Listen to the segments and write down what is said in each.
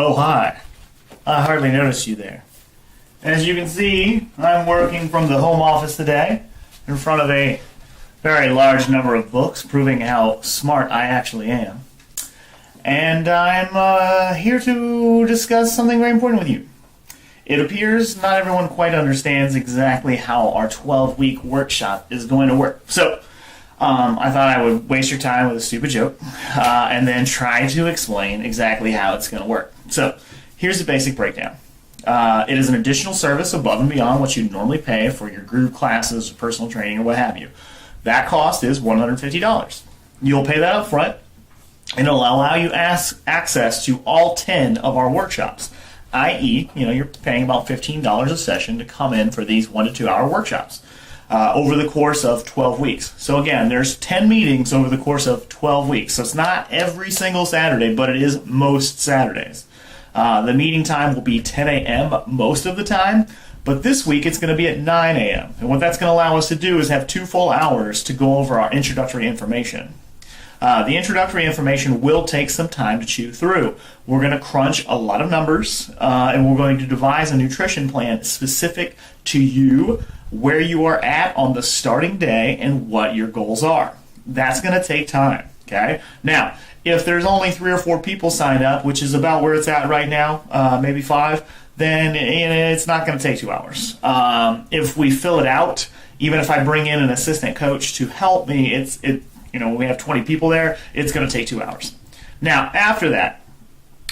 Oh, hi. I hardly noticed you there. As you can see, I'm working from the home office today in front of a very large number of books, proving how smart I actually am. And I'm here to discuss something very important with you. It appears not everyone quite understands exactly how our 12-week workshop is going to work. So, I thought I would waste your time with a stupid joke and then try to explain exactly how it's going to work. So, here's the basic breakdown. It is an additional service above and beyond what you normally pay for your group classes, personal training, or what have you. That cost is $150. You'll pay that up front, and it'll allow you access to all 10 of our workshops, i.e., you're paying about $15 a session to come in for these 1 to 2 hour workshops over the course of 12 weeks. So again, there's 10 meetings over the course of 12 weeks. So it's not every single Saturday, but it is most Saturdays. The meeting time will be 10 a.m. most of the time, but this week it's going to be at 9 a.m. And what that's going to allow us to do is have 2 full hours to go over our introductory information. The introductory information will take some time to chew through. We're going to crunch a lot of numbers, and we're going to devise a nutrition plan specific to you, where you are at on the starting day, and what your goals are. That's going to take time, okay? Now, if there's only 3 or 4 people signed up, which is about where it's at right now, maybe 5, then it's not going to take 2 hours. If we fill it out, even if I bring in an assistant coach to help me, we have 20 people there, it's going to take 2 hours. Now, after that,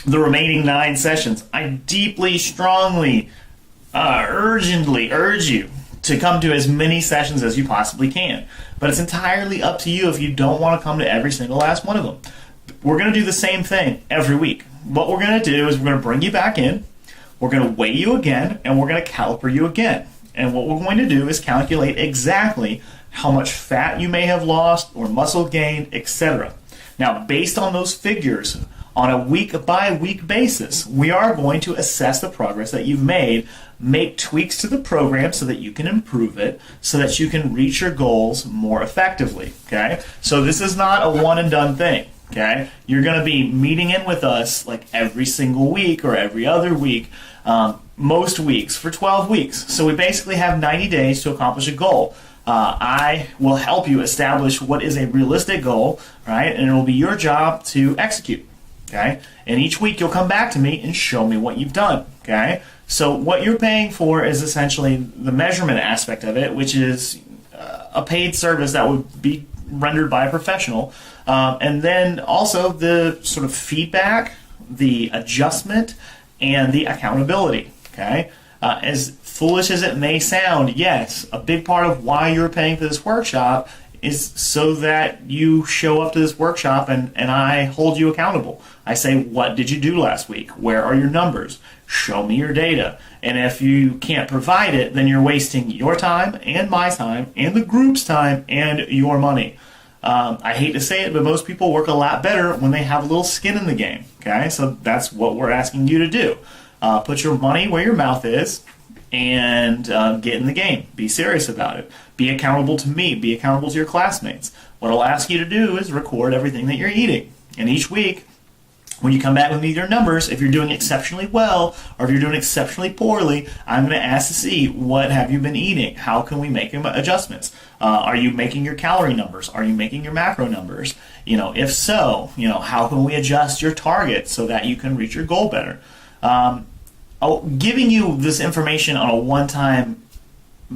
the remaining 9 sessions, I deeply, strongly, urgently urge you to come to as many sessions as you possibly can. But it's entirely up to you if you don't want to come to every single last one of them. We're going to do the same thing every week. What we're going to do is we're going to bring you back in, we're going to weigh you again, and we're going to caliper you again. And what we're going to do is calculate exactly how much fat you may have lost or muscle gained, etc. Now, based on those figures, on a week-by-week basis, we are going to assess the progress that you've made, make tweaks to the program so that you can improve it, so that you can reach your goals more effectively, okay? So this is not a one-and-done thing, okay? You're going to be meeting in with us like every single week or every other week, most weeks for 12 weeks. So we basically have 90 days to accomplish a goal. I will help you establish what is a realistic goal, right? And it will be your job to execute. Okay, and each week you'll come back to me and show me what you've done. Okay, so what you're paying for is essentially the measurement aspect of it, which is a paid service that would be rendered by a professional, and then also the sort of feedback, the adjustment, and the accountability. Okay, as foolish as it may sound, yes, a big part of why you're paying for this workshop is so that you show up to this workshop and I hold you accountable. I say, what did you do last week? Where are your numbers? Show me your data. And if you can't provide it, then you're wasting your time and my time and the group's time and your money. I hate to say it, but most people work a lot better when they have a little skin in the game. Okay, so that's what we're asking you to do. Put your money where your mouth is and get in the game. Be serious about it. Be accountable to me. Be accountable to your classmates. What I'll ask you to do is record everything that you're eating. And each week, when you come back with me your numbers, if you're doing exceptionally well or if you're doing exceptionally poorly, I'm going to ask to see what have you been eating. How can we make adjustments? Are you making your calorie numbers? Are you making your macro numbers? If so, how can we adjust your target so that you can reach your goal better? Giving you this information on a one-time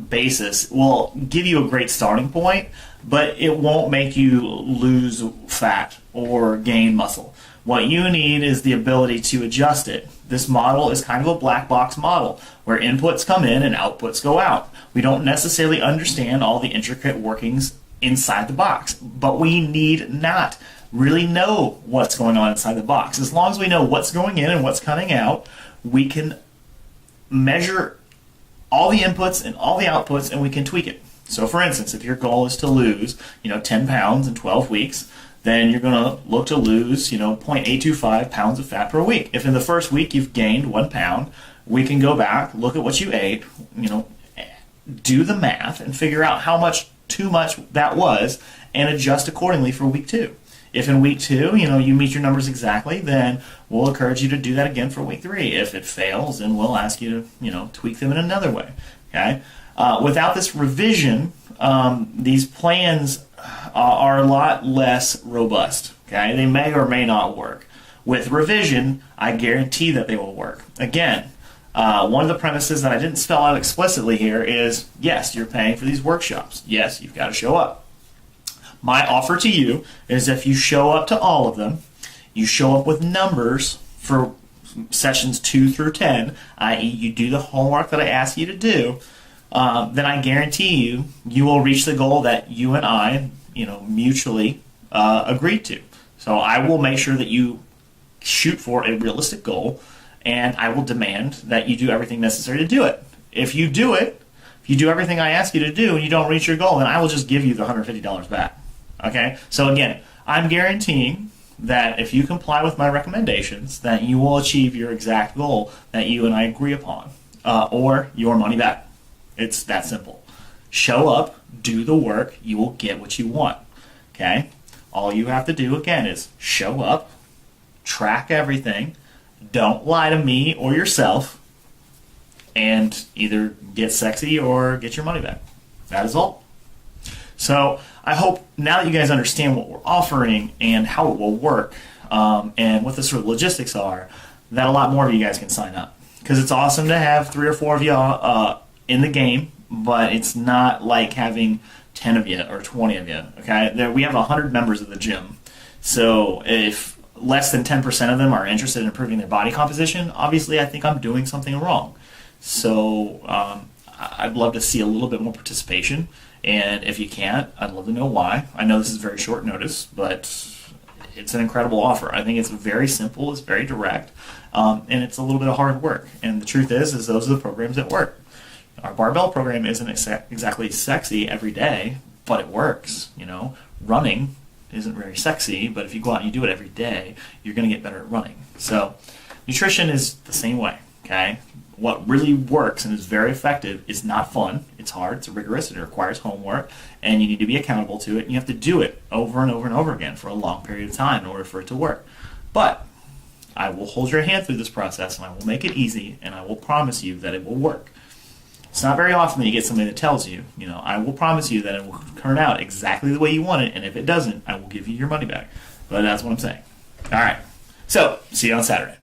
basis will give you a great starting point, but it won't make you lose fat or gain muscle. What you need is the ability to adjust it. This model is kind of a black box model where inputs come in and outputs go out. We don't necessarily understand all the intricate workings inside the box, but we need not really know what's going on inside the box. As long as we know what's going in and what's coming out, we can measure all the inputs and all the outputs, and we can tweak it. So for instance, if your goal is to lose 10 pounds in 12 weeks, then you're going to look to lose 0.825 pounds of fat per week. If in the first week you've gained 1 pound, we can go back, look at what you ate, do the math and figure out how much too much that was and adjust accordingly for week 2. If in week 2, you meet your numbers exactly, then we'll encourage you to do that again for week 3. If it fails, then we'll ask you to, tweak them in another way. Okay. Without this revision, these plans are a lot less robust. Okay. They may or may not work. With revision, I guarantee that they will work. Again, one of the premises that I didn't spell out explicitly here is, yes, you're paying for these workshops. Yes, you've got to show up. My offer to you is if you show up to all of them, you show up with numbers for sessions 2 through 10, i.e. you do the homework that I ask you to do, then I guarantee you will reach the goal that you and I, mutually agreed to. So I will make sure that you shoot for a realistic goal, and I will demand that you do everything necessary to do it. If you do everything I ask you to do and you don't reach your goal, then I will just give you the $150 back. Okay? So again, I'm guaranteeing that if you comply with my recommendations, that you will achieve your exact goal that you and I agree upon, or your money back. It's that simple. Show up, do the work, you will get what you want. Okay? All you have to do, again, is show up, track everything, don't lie to me or yourself, and either get sexy or get your money back. That is all. So I hope now that you guys understand what we're offering and how it will work, and what the sort of logistics are, that a lot more of you guys can sign up. Because it's awesome to have 3 or 4 of you in the game, but it's not like having 10 of you or 20 of you. Okay, we have 100 members of the gym. So if less than 10% of them are interested in improving their body composition, obviously I think I'm doing something wrong. So I'd love to see a little bit more participation, and if you can't, I'd love to know why. I know this is very short notice, but it's an incredible offer. I think it's very simple, it's very direct, and it's a little bit of hard work. And the truth is those are the programs that work. Our barbell program isn't exactly sexy every day, but it works. Running isn't very sexy, but if you go out and you do it every day, you're going to get better at running. So nutrition is the same way, okay? What really works and is very effective is not fun. It's hard, it's rigorous, it requires homework, and you need to be accountable to it, and you have to do it over and over and over again for a long period of time in order for it to work. But I will hold your hand through this process, and I will make it easy, and I will promise you that it will work. It's not very often that you get somebody that tells you, I will promise you that it will turn out exactly the way you want it, and if it doesn't, I will give you your money back. But that's what I'm saying. All right. So, see you on Saturday.